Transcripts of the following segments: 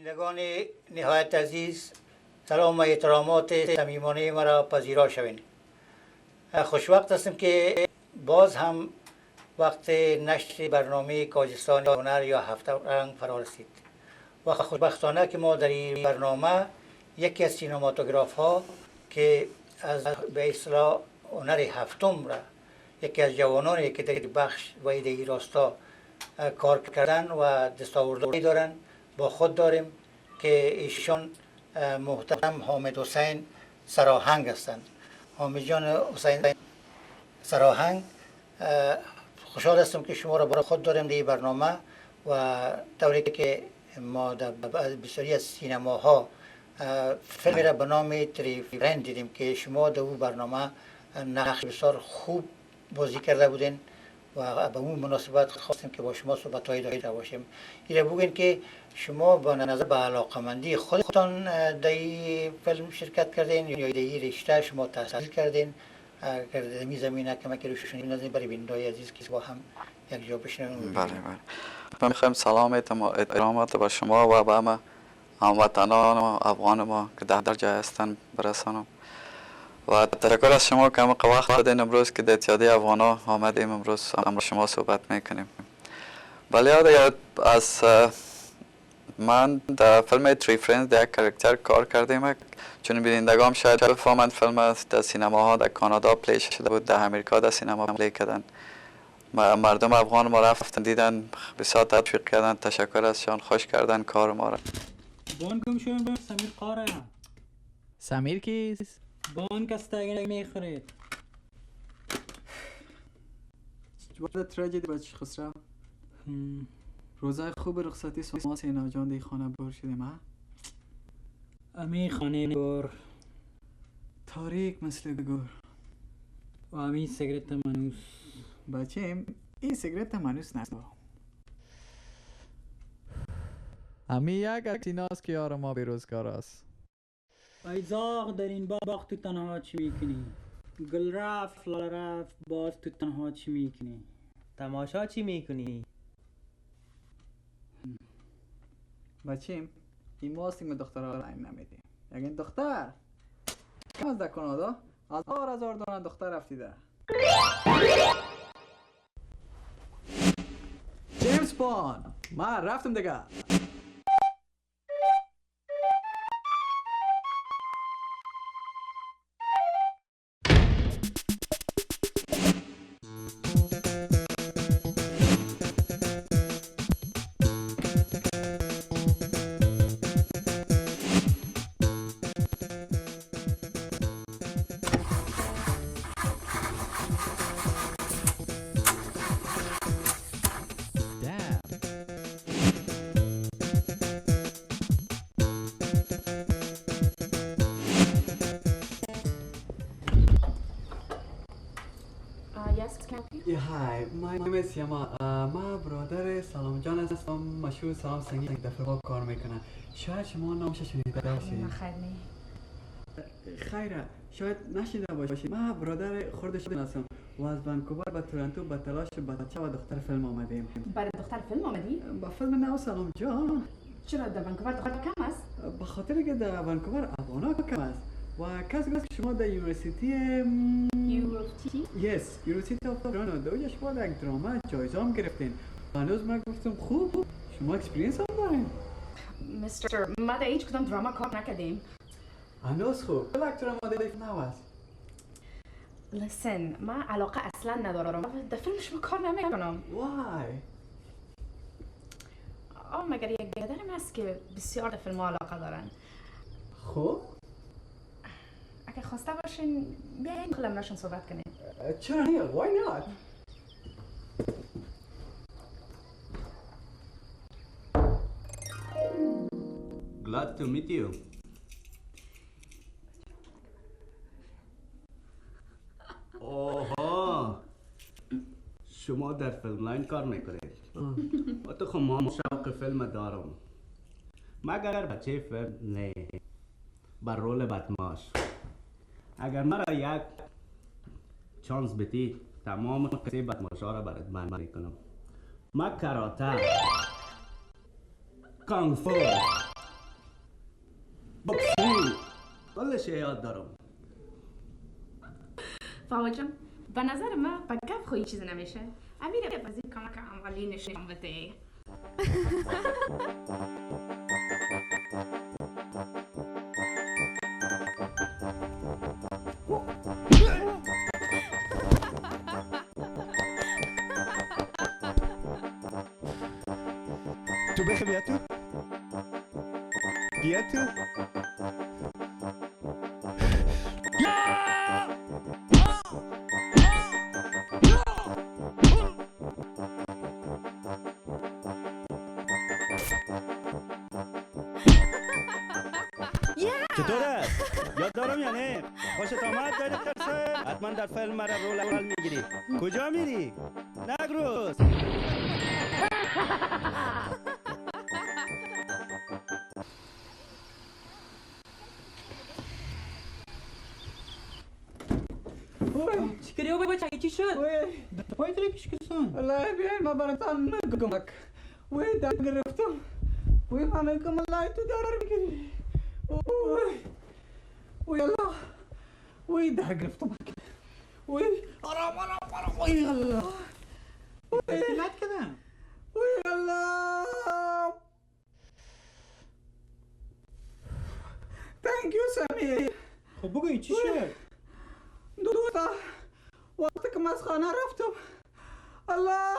بینندگان نهایت عزیز، سلام و احترامات صمیمانه مرا پذیرا شوید. خوشوقت هستم که باز هم وقت نشر برنامه کاجستان هنر یا هفته رنگ فرا رسید و خوشبختانه که ما در این برنامه یکی از سینماتوگراف ها که از به اصطلاح هنر هفتم را، یکی از جوانانی که در بخش و ایده راستا کار کردن و دستاوردهایی دارن با خود داریم که ایشان محترم حامد حسین سراهنگ هستند. حامد جان حسین سراهنگ، خوشحال هستم که شما را برای خود داریم در این برنامه و طوری که ما در بسیاری از سینماها فیلمی را به نام تریفرند دیدیم که شما در اون برنامه نقش بسیار خوب بازی کرده بودین و به اون مناسبت خواستیم که با شما صحبت‌هایی داشته باشیم. ایره بگوین که شما با نظر به علاقه‌مندی خودتان در این فیلم شرکت کردین یا در این رشته شما تحصیل کردین؟ در این زمینه کمک روشنی نزدین برای بینندگان عزیز که با هم یک جا بشنویم. بله. ما می‌خوایم سلام احترامات به شما و به همه هموطنان و افغان ما که در جای هستن برسانم و تشکر از شما که همه وقت دادین امروز که در اتحادیه افغانا آمدیم امروز شما صحبت میکنیم. ولی از من در فیلم تری فرندز در یک کاراکتر کار کردیم، چون بینندگان شاید بفهمند فیلم در سینماها در کانادا پلی شده بود، در امریکا در سینما پلی کردن. مردم افغان ما رفتن دیدن، بسیار تشویق کردن، تشکر ازشان، خوش کردن کار ما را. بان گم شویم سمیر قاره. سمیر کیست؟ بان کستگی میخورید. جواد تراژدی بچه خسرو. روزای خوب رخصتی شما سینا جان دی خانه بر شدیم ها؟ امی خانه گور تاریک مثل گور و امی سیگرت منوس. بچه این سیگرت منوس نست. امی یک اکتیناست که یار ما بیروزگار است. ایزاق در این باغ تو تنها چی میکنی؟ گل رفت لال رفت باز تو تنها چی میکنی؟ تماشا چی میکنی؟ بچه این ماستی که دخترها را این نمیدیم. یکن دختر کم از در کانادا 1000 دانه دختر رفتیده. جیمز بان من رفتم دیگه. های ما سیما ما برادر سلام جان هستم، مشهور سلام سنگی در فیلم کار میکنه. شاید شما نامش شنیده باشید. خیره شاید نشنیده باشید. ما برادر خردش هستم و از ونکوور به تورنتو به تلاش بچه و دختر فیلم آمدیم. برای دختر فیلم آمدی؟ با فیلم نو سلام جان. چرا در ونکوور دختر کم است؟ به خاطر که در ونکوور افغانا کم است و کسی که شما در یونیورسیتی یونیورسیتی آف تورنتو دو شما در یک درامه جایزه هم گرفتین. هنوز من گفتم خوب شما اکسپریانس هم دارین. مستر ما در هیچ کدام دراما کار نکردیم. هنوز خوب بلک درامه دیگه نو است. لسن ما علاقه اصلا ندارم در فیلم شما کار نمیکنم. وای مگر یک برادرم هست که بسیار در فیلم علاقه دارن. خوب اگه خواسته باشین بیاین خلمناشون صحبت کنیم. چرا نه؟ why not? Glad to meet you. اوه شما در فیلم لاین کار میکنید. تو خب ما شوق فیلم دارم مگر بچه فیلم نه بر رول بدماش. اگر مرا یک چانس بدی تمام قصه بدماشا را برات بیان میکنم. ما کاراته، کانگ فو، کلش یاد دارم. فاول جان به نظر من با گپ خو چیزی نمیشه. امیر از این کمک عملی نشون بده. تو بخی بیا تو. بیا تو. چطور است؟ یاد دارم یا نه؟ خوشت آمد دایرکتر؟ حتما در فیلم مرا رول اول میگیری. کجا میری؟ نگروز. چی کردی بچه چی شد؟ پای ترکش کسان والله بیاین ما براتان نگمک. وی در گرفتم. وی من میگم الله تو در میگیری. وی الله. وی در گرفتم. وی آرام. وی الله. لات کدام وی الله. Thank you سمیر. خب بگوی چی شد دوستا وقتی که من از خانه رفتم الله.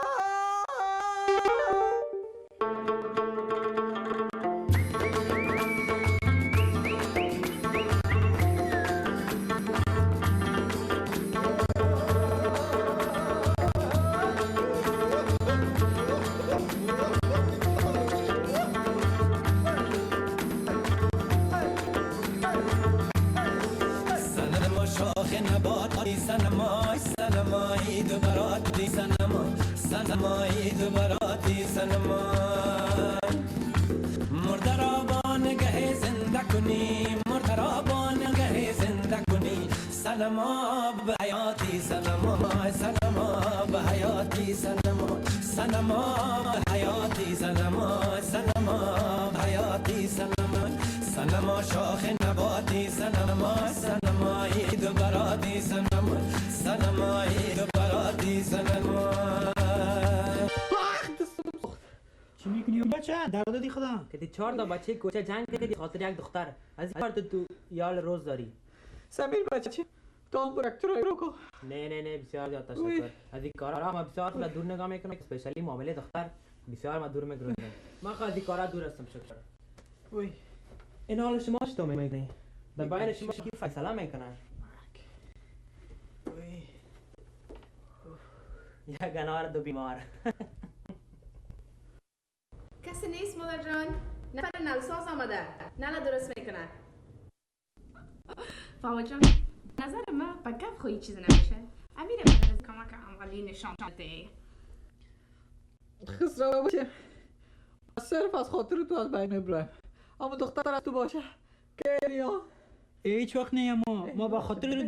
چی میکنی بچه در دادی خدا که 4 تا بچه کوچه جنگ کردی خاطر یک دختر. از این کار تو یال روز داری. سمیر بچه تو هم برکتر رو کو. نه بسیار زیاد تشکر. از این کارا ما بسیار خیلی دور نگاه میکنم، اسپشیالی معامله دختر بسیار ما دور میگردم. من از این کارا دور هستم شکر. وی این حال شما چطور میگنی؟ در بین شما کی فیصله میکنه؟ وی یک گناه دو بیمار. کسی نیست مادر جان. نفر نلساز آمده. نل درست میکنه. فاول جان نظر من با گپ خو چیزی نمیشه. امیر از کمک عملی نشون بده. خسرو باشه. صرف از خاطر تو از بین ابراهیم. اما دختر از تو باشه. کریا هیچ وقت نه ما با خاطر